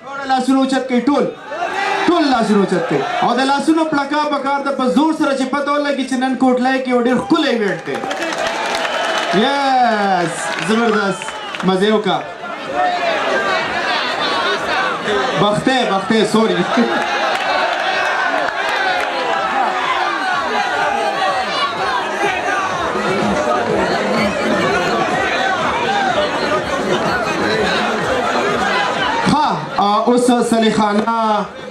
ټول لاسونه اوچت کړئ ټول لاسونه اوچت کړئ او د لاسونو پړکا پکار ده په زور سره چې پته ولګي چې نن کوټلای کې یو ډېر ښکلی ایونټ دی یس زبردست مزې وکړه بختې سوري اوس سلیخانه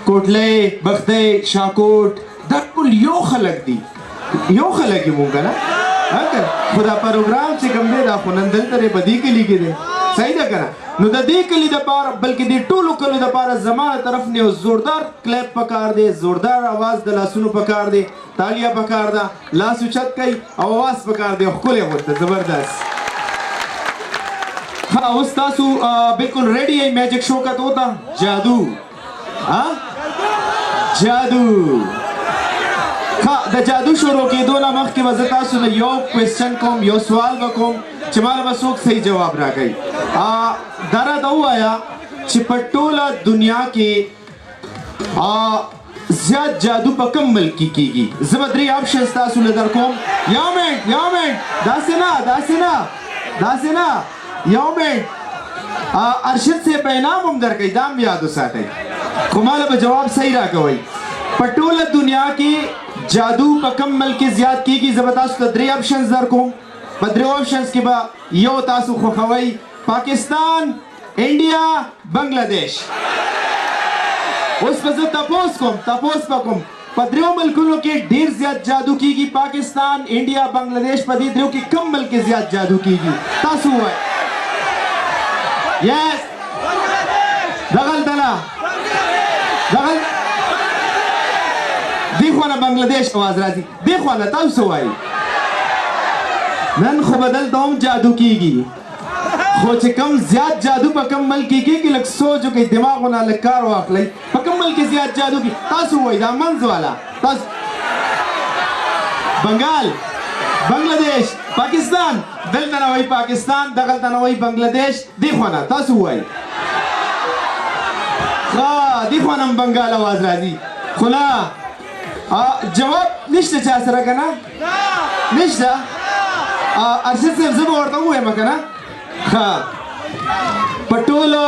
کوټلۍ بختۍ شاکوټ دا ټول یو خلک دي مونږ نه خو دا پروګرام چې کوم دی دا خو نن دلته دی په دې کلي کې دی صحیح ده که نه نو د دې کلي دپاره بلکې د ټولو کلو دپاره زما طرف نه یو زوردار کلیپ پکار دی زوردار اواز د لاسونو پکار دی تالیه پکار ده لاس اوچت کوي او اواز پکار دی ښکلی غوته زبردست हाँ उस तासु बिल्कुल रेडी है मैजिक शो का तो होता जादू हाँ जादू हाँ द जादू शो रोके दो ना मख के वजह तासु ने यो क्वेश्चन कोम यो सवाल बकोम चमाल बसोक सही जवाब रह गई दरा दो आया चिपटोला दुनिया के ज्यादा जादू पकम मल्की कीगी जबरदरी ऑप्शन तासु ने दर कोम यामेंट दासिना یو منټ ارشد سے پیغام هم درکړئ دا هم یاد وساتئ خو ماله به جواب صحیح راکوئ په ټوله دنیا کې جادو په کم ملک کې زیات کیږي زه به تاسو ته 3 آپشنز درکوم په 3 آپشنز کې به یو تاسو خوښوئ پاکستان انډیا بنګلادیش اوس به زه تپوس کوم په 3 ملکونو کې ډیر زیات جادو کیږي پاکستان انډیا بنګلادیش په دې 3 کې کم ملک کې زیات جادو کیږي تاسو وایئ Yes. دغل دلا دغل دی خوانا بنگلادیش آواز راځي دی خوانا تاسو وایي نن خو بدل ته هم جادو کیږي خو چې کم زیات جادو په کم ملک کې کیږي لږ سوچ وکړئ دماغونه لږ کار واخلئ په کم ملک کې زیات جادو کیږي تاسو وایي دا منځ والا تاسو بنګال بنگلادیش پاکستان دلته نه وایي پاکستان دغلته نه وایي بنګلادیش دی خوانا تاسو وایي دی خوانا هم بنګال اواز راځي خو نه جواب نشته چا سره که نه نشته ارشد صاحب زه به ورته ووایم که نه ښه په ټوله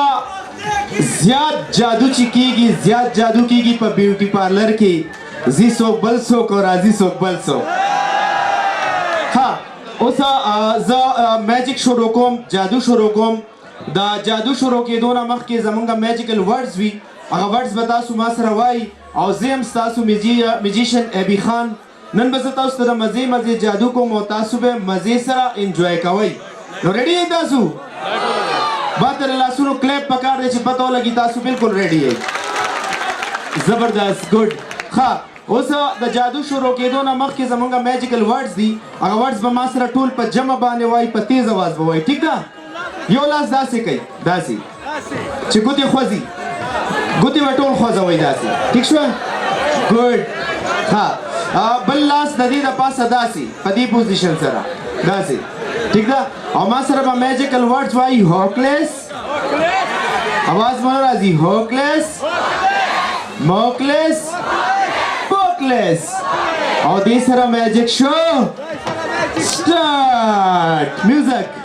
زیات جادو چې کیږي زیات جادو کیږي په بیوټي پارلر کې ځي څوک بل څوک او راځي څوک بل څوک اوس زه میجیک شروع کوم جادو شروع کوم دا جادو شروع کېدو نه مخکې زمونږ میجیکل ورډز وي هغه ورډز به تاسو ما سره وایي او زه یم ستاسو میجیشن ابي خان نن به زه تاسو ته د مزې جادو کوم او تاسو به مزې سره انجوای کوئ نو ریډي یئ تاسو با تر لاسونو کلیپ پکار دی چې پته ولګي تاسو بالکل ریډي یئ زبردست ګډ ښه اوس د جادو شروع کېدو نه مخکې زمونږ میجیکل ورډز دي هغه ورډز به ما سره ټول په جمع باندې وایي په تیز اواز به وایي ټیک ده یو لاس داسې کوي داسې چې ګوتې خوځي ګوتې به ټول خوځوئ داسې ټیک شوه ګډ ها بل لاس د دې د پاسه داسې په دې پوزیشن سره داسې ټیک ده او ما سره به میجیکل ورډز وایي هوکلیس اواز مو راځي هوکلیس موکلیس और तीसरा मैजिक शो स्टार्ट म्यूजिक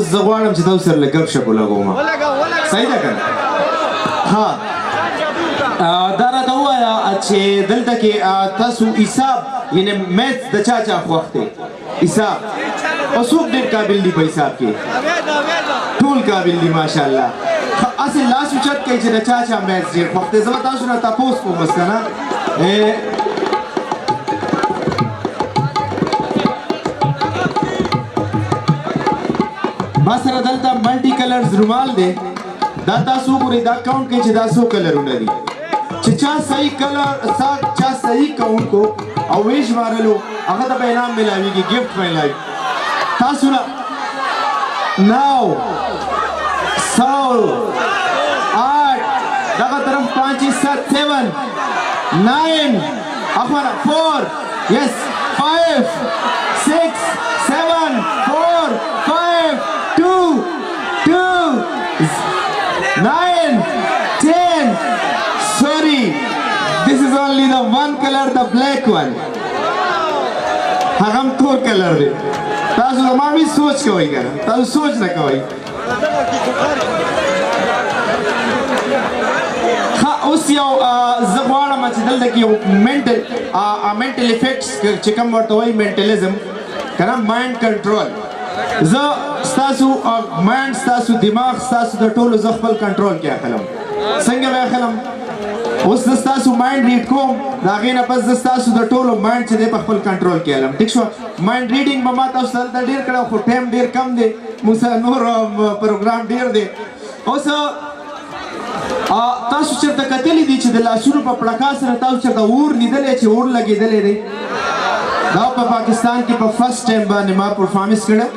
اوس زه غواړم چې تاسو سره لږ ګپ شپ ولګوم صحیح ده که نه ها دا راته ووایه چې دلته کې تاسو حساب یعنې میث د چا چا خوښ دی حساب او څوک ډېر قابل دي په حساب کې ټول قابل دي ماشاءالله هسې لاس اوچت کوي چې د چا چا میث ډېر خوښ دی زه به تاسو نه تپوس کوم بس که نه ما سره دلته ملټي کلرز رومال دی دا تاسو وګورئ دا کاونټ کوي چې دا څو کلرونه دي چې چا صحیح کلر چا صحیح کاونټ کو او ویش مارلو هغه ته به انعام ملاویږي ګفټ ملاوي تاسو نه 9 7 8 دغه طرف 5 7 7 9 اخوانا 4 yes 5 6 7 4 5 2 9 10 sorry this is only the one color the black one هغه تور کلر دی تاسو زما مې سوچ کوئ که نه تاسو سوچ نه کوئ ښه اوس یو زه غواړم چې دلته کې یو منټل افیکټس چې کوم ورته وایي منټلیزم که نه مایند کنټرول زه ستاسو مایند ستاسو دماغ ستاسو د ټولو زه خپل کنټرول کې اخلم څنګه به اخلم اوس زه ستاسو مایند ریډ کوم د هغې نه پس زه ستاسو د ټولو مایند چې دی په خپل کنټرول کې اخلم ټیک شوه مایند ریډینګ به ما تاسو دلته ډېر کړی خو ټایم ډېر کم دی موږ سره نور پروګرام ډېر دی اوس تاسو چېرته کتلی دي چې د لاسونو په پړکا سره تاسو چېرته اور لیدلی چې اور لګېدلی دی دا په پاکستان کې په فرست ټایم باندې ما پرفارمنس کړی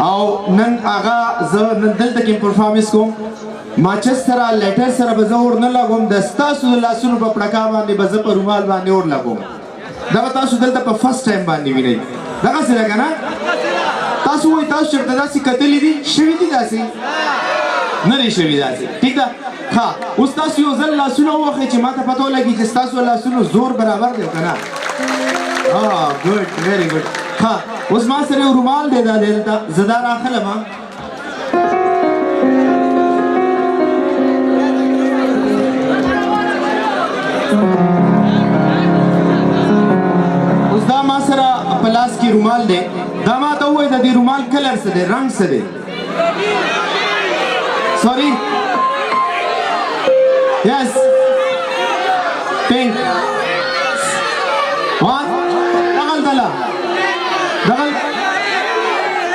او نن هغه زه نن دلته کې پرفارمنس کوم ماچس سره لیټر سره به زه اور نه لګوم د ستاسو د لاسونو په پړکا باندې به زه په رومال باندې اور لګوم دا به تاسو دلته په فرست ټایم باندې وینئ دغسې ده که نه تاسو وایي تاسو چېرته داسې کتلي دي شوي دي داسې نه دي شوي داسې ټیک ده ښه اوس تاسو یو ځل لاسونه ووهئ چې ما ته پته ولګي چې ستاسو لاسونو زور برابر دی که نه ګډ ویری ګډ ښه اوس ما سره یو رومال دی دا دلته زه دا راخلم اوس دا ما سره په لاس کې رومال دی دا ما ته ووایي د دې رومال کلر څه دی رنګ څه دی سوري Yes. Pink. What? دغل دلا. دغل.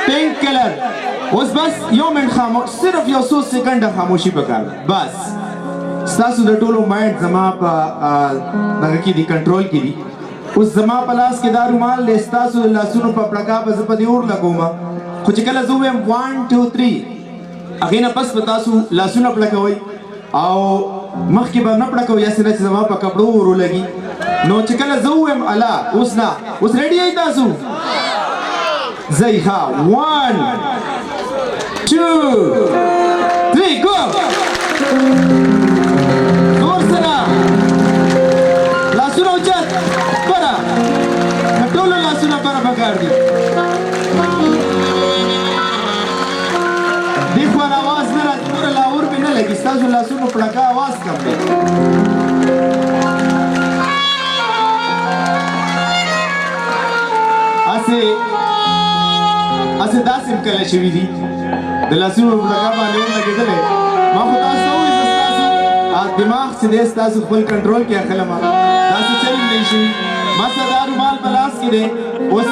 Pink color. اوس بس یو منټ خاموش صرف یو څو سکنډه خاموشي پکار ده بس ستاسو د ټولو مایند زما په دغه کې دي کنټرول کې دي اوس زما په لاس کې دا رومال دی ستاسو د لاسونو په پړکا به زه په دې اور لګوم خو چې کله زه ووایم 1 2 3 هغې نه پس به تاسو لاسونه پړکوئ او مخکې به نه پړکوئ هسې نه چې زما په کپړو ور ولګي نو چې کله زه ووایم الله اوس نه اوس ریډي یئ تاسو ځئ ښه 1 2 3 go زور سره لاسونه اوچت بره د ټولو لاسونه بره پکار دي دې خوا اواز نه راځي نوره لا اور پې نه لګي ستاسو لاسونو پړکا اواز کم دی هسې داسې هم کله شوي دي د لاسونو پړکا باندې اور لګېدلی ما خو تاسو ته ووایي زه ستاسو دماغ چې دی ستاسو خپل کنټرول کې اخلم داسې چل هم نه شي ما سره دا رومال په لاس کې دی اوس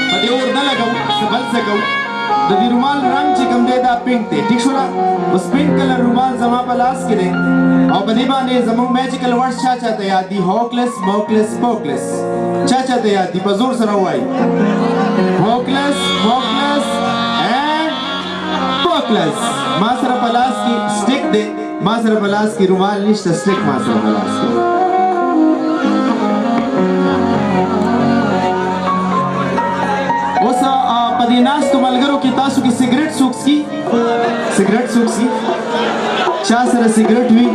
په دې اور نه لګوم څه بل څه کوم د دې رومال رنګ چې کوم دی دا پینک دی ټیک شوله اوس پینک کلر رومال زما په لاس کې دی او په دې باندې زموږ میجیکل ورډس چا چاته یاد دي هوکلس موکلس پوکلس چا چاته یاد دي په زور سره ووایي هوکلس موکلس اینڈ پوکلس ما سره په لاس کې سټیک دی ما سره په لاس کې رومال نشته سټیک ما سره په لاس کې اوس په دې ناستو ملګرو کې تاسو کې سګرټ څوک څکي سګرټ څوک څکي چا سره سګرټ وي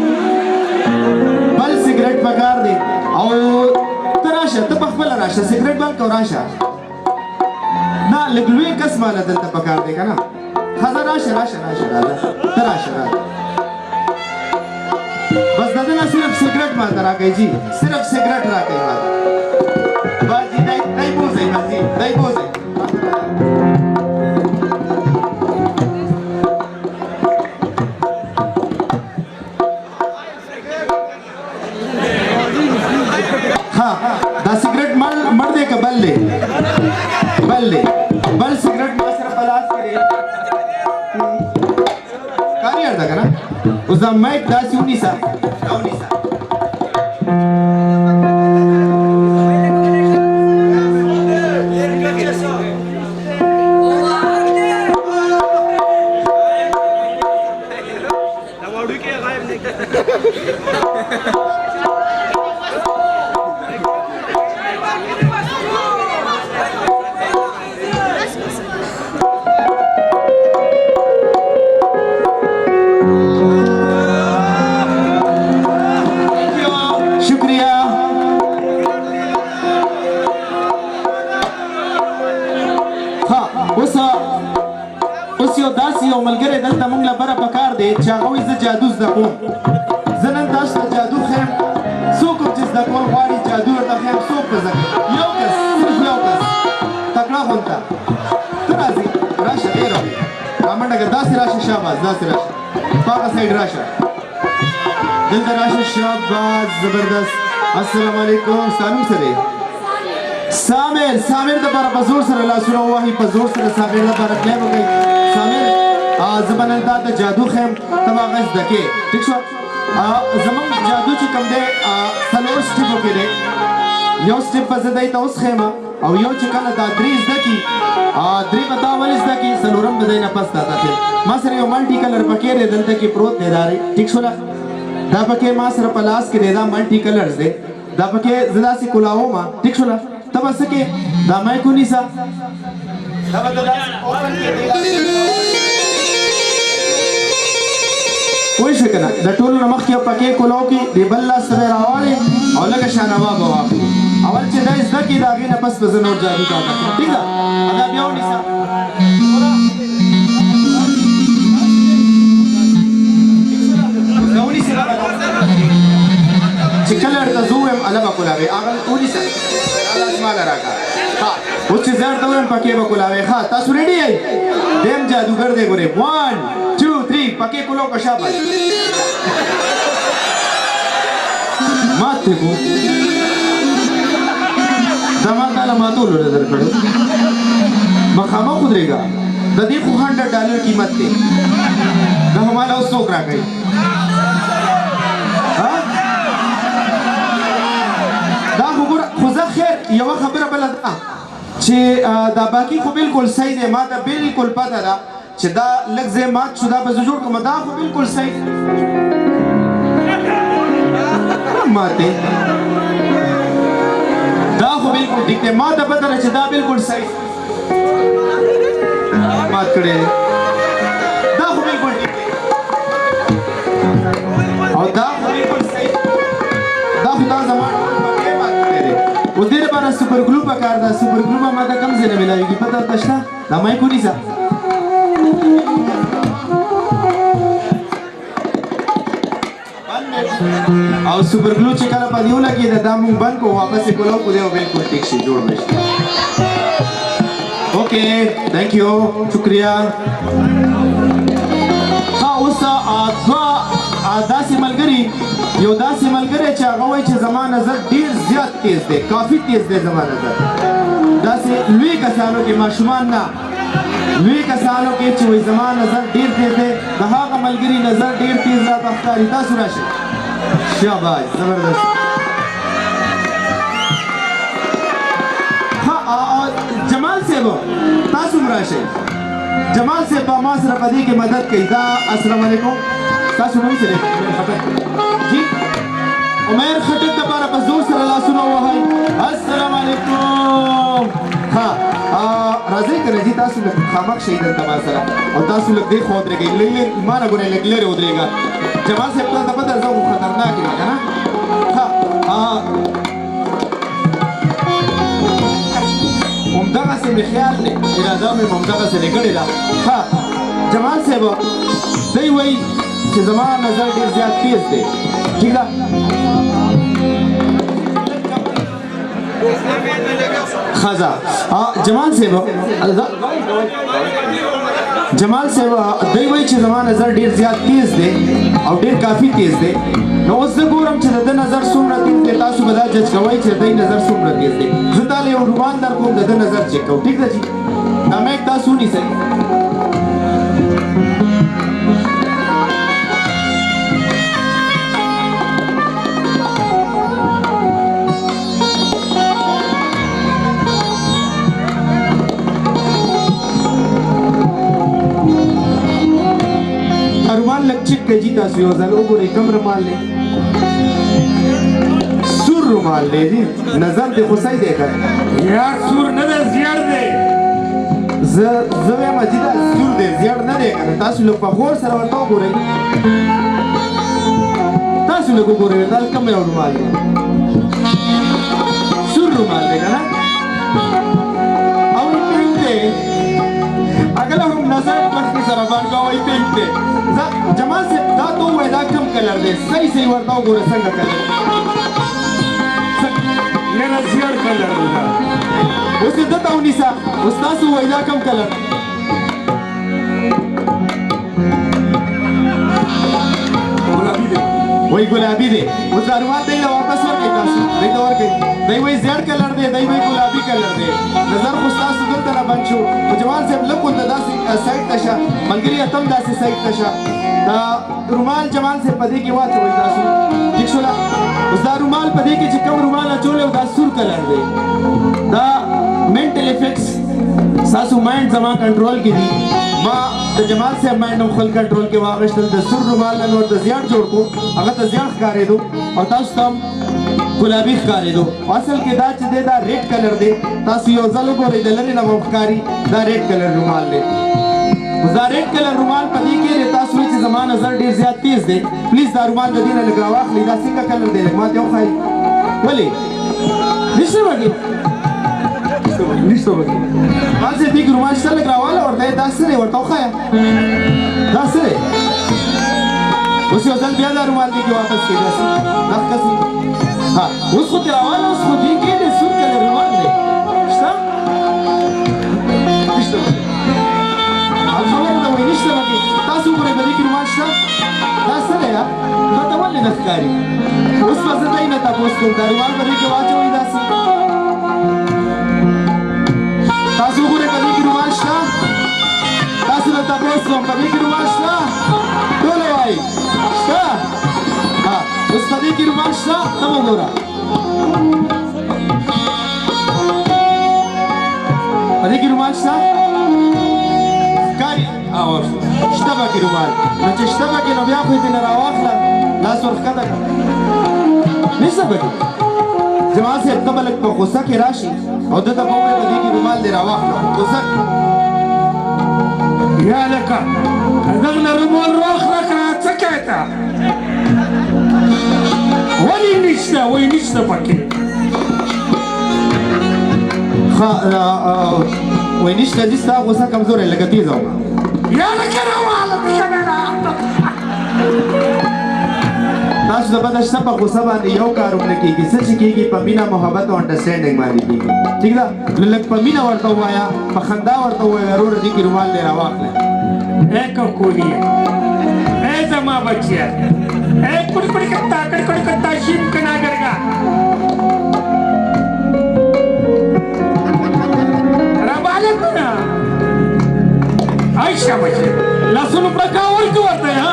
بل سګرټ پکار دی او ته راشه ته په خپله راشه سګرټ بل کو راشه نه لږ لوی کس ماله دلته پکار دی که نه خزه راشه راشه راشه ته راشه بس داده نه صرف سیګریټ ماته راکړئ جی صرف سیګریټ راکړئ ماته بس جی دای بوځئ بس جی دای بوځئ دا سیګریټ مړ دی که بل دی بل سیګریټ ما سره په لاس کې دی کار یې ده که نه اوس دا مایک داسې ونیسه یو ملګری دلته موږ له بره پکار دی چې هغه وایي زه جادو زده کوم زه نن تاسو ته جادو ښیم څوک هم چې زده کول غواړي جادو ورته ښیم څوک به زده کوي یو کس صرف یو کس تکړه غونته ته راځې راشه ډېره رامنډه که داسې راشه شاباس داسې راشه په هغه سایډ راشه دلته راشه شاباس زبردست السلام علیکم ستا نوم څه دی سامر دپاره په زور سره لاسونه ووهئ په زور سره سامر دپاره کلیپ وکړئ سامر زه به نن تا ته جادو ښیم ته به هغه زده کې ټیک شوه زموږ جادو چې کوم دی څلور سټیپو کې دی یو سټیپ به زه دی ته اوس ښیم او یو چې کله دا درې زده کړي درې به تا ولې زده کړي څلورم به دی نه پس تا ته ښیم ما سره یو ملټي کلر پکې دی دلته کې پروت دی دا ټیک شوله دا پکې ما سره په لاس کې دی دا ملټي کلرز دی دا پکې زه داسې کولاوم ټیک شوله ته به څه کې دا مایک ونیسه دا به ته داسې اوپن کې وای شو که نه د ټولو نه مخکې پکې کولاو کې د بل لاس ته به یې راواړې او لږه شانوا به واخلي اول چې دا زده کړي د هغې نه پس به زه نور جادو تا ته کړم ټیک ده دا بیا ونیسه چې کله ورته زه ووایم هله به کولاوې هغه ونیسه لاس ماله راکړه اوس چې زه ورته ووایم پکې به کولاوې ښه تاسو ریډي یئ دیم جادوګر دی ګورې 1 2 3 پکې کولاو که شاباس مات دی کو دا ما تاله ماتولو نظر کړو مخامخ ودرېږه د دې خو $100 قیمت دی دا هماله اوس څوک راکوي دا خو ګوره خو زه خیر یوه خبره بله ده چې دا باقي خو بالکل صحیح دی ما ته بالکل پته ده چې دا لږ ځای مات شو دا به زه جوړ کړم دا خو بالکل صحیح مات دی دا خو بالکل ټیک دی ما ته پته ده چې دا بالکل صحیح مات کړی دی دا خو بالکل ټیک دی او دا خو بالکل صحیح دا خو دا زما اوس دې لپاره سوپر ګلو پکار ده سوپر ګلو به ما ته کم ځای نه میلاویږي پته ورته شته دا مایک ونیسه او سوپر ګلو چې کله په دې ولګېده دا مونږ بند کړو واپس یې کولاو کړو دی او بالکل ټیک شي جوړ به شي اوکې تھینک یو شکریه ښه اوس داسې ملګري یو داسې ملګری چې هغه وایي چې زما نظر ډېر زیات تیز دی کافي تیز دی زما نظر داسې لوی کسانو کې ماشومان نه لوی کسانو کې چې وایي زما نظر ډېر تیز دی د هغه ملګري نظر ډېر تیز راته ښکاري تاسو راشئ شاباش زبردست جمال صاحب تاسو هم راشئ جمال صاحب به ما سره په دې کې مدد کوي دا السلام علیکم تاسو نوم څه دی جی عمر خټک دپاره په زور سره لاسونه ووهئ السلام علیکم ها راځئ که نه جي تاسو لږ خامخ شئ دلته ما سره او تاسو لږ دې خوا ودرېږئ لږ ما نه ګورئ لږ لرې ودرېږه جمال صاحب تا ته پته زه خو خطرناک یم که نه ها همدغسې مې خیال دی اراده مې همدغسې لګړې ده ښه جمال صاحب دی وایي چې زما نظر ډېر زیات تیز دی ٹھیک ده خزا جمال صاحب دی وایي چې زما نظر ډېر زیات تیز دی او ډېر کافي تیز دی نو اوس زه ګورم چې د ده نظر څومره تیز دی تاسو به دا جج کوئ چې د دی نظر څومره تیز دی زه تاله یو رومان در کوم د ده نظر چیک کوم ٹھیک ده جی دا میک تاسو ونیسئ رومال لگ چک کے جی تاسو یو ځل وګورئ کوم رومال دی سور رومال دی جی نظر دې خو صحیح دی که یار سور نه ده زیړ دی زه وایم چې دا سور دی زیړ نه دی که نه تاسو لږ په غور سره ورته وګورئ تاسو لږ وګورئ دا کوم یو رومال دی سور رومال دی که نه او پینک دی اگر هم نظر مخکې سره باندې کوئ پینک دی جمال صاحب دا تو وای دا کم کلر دی صحیح ورته وګوره څنګه کلر نه زیړ کلر دی اوس یې دته ونیسه اوس تاسو وای دا کم کلر ګلابي دی وای ګلابي دی اوس دا رومال دی له واپس ورکړئ تاسو دی ته ورکړئ دی وای زیړ کلر دی دی وای ګلابي کلر دی نظر خو ستاسو دلته را بند شو خو جمال صاحب لږ ورته داسې سایډ ته شه ملګري ته هم داسې سایډ ته شه دا رومال جمال صاحب په دې کې واچوئ تاسو ٹھیک شوله اوس دا رومال په دې کې چې کوم رومال اچولی او دا سور کلر دی دا مینټل افیکټس ستاسو مایند زما کنټرول کې دي ما د جمال صاحب مایند هم خپل کنټرول کې واخیستل د سور رومال نه مې ورته زیړ جوړ کړو هغه ته زیړ ښکارېدو او تاسو ته هم ګلابي ښکارېدو اصل کې دا چې دی دا ریډ کلر دی تاسو یو ځل وګورئ د لرې نه به ښکاري دا ریډ کلر رومال دی دا ریډ کلر رومال په دې کې دی تاسو وایي چې زما نظر ډېر زیات تیز دی پلیز دا رومال د دې نه لږ راواخلئ دا څنګه کلر دی لږ ماته وښایي ولې نشته وږي نشته وږي مال صاحب دې کې رومال شته لږ راواله ورته دا څه دی ورته وښایه دا څه دی اوس یو ځل بیا دا رومال دې کې واپس کړئ داسې دا ښکاسي ها اوس خو دې راواله اوس خو دې کې دی سور کلر رومال دی شته نشته وږي خبره ده وایي نشته وږي تاسو وګورئ په دې کې رومال شته دا څه دی دا ته ولې نه ښکاري اوس به زه دی نه تپوس کوم دا رومال په دې کې واچوئ داسې تاسو وګورئ په دې کې رومال شته تاسو نه تپوس کوم په دې کې رومال شته ټوله وایي شته ها اوس په دې کې رومال شته ته وګوره په دې کې رومال شته ښکاري شته پکې رومال نو چې شته پکې نو بیا خو یې ترې نه راواخله لاس ورښکته کړه نشته پکې جمال صاحب ته به لږ په غوسه کې راشي او ده ته به ووایې په دې کې رومال دې راواخله غوسه یا لکه دغه نه رومال راخله که څه کوې ته ولې نشته وایي نشته پکې وایي نشته دي ستا غوسه کمزوری لږه تیزه وکړه یا لکه راواله تاسو د بده شته په غوسه باندې یو کار هم نه کېږي څه چې کېږي په مینه محبت او انډرسټینډینګ باندې کېږي ټیک ده نو لږ په مینه ورته ووایه په خندا ورته ووایه وروره دې کې رومال دی راواخله اے کوکولیا اے زما بچیا اے کڑکڑی کتا شیم کنا گرگا راباله کنا عائشہ بچیا لاسونو پرکاور کی ورته ها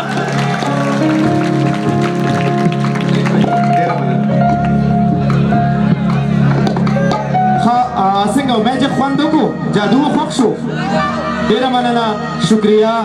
څنګه میجک خوند وکړو جادو مو خوښ شو ډېره مننه شکریه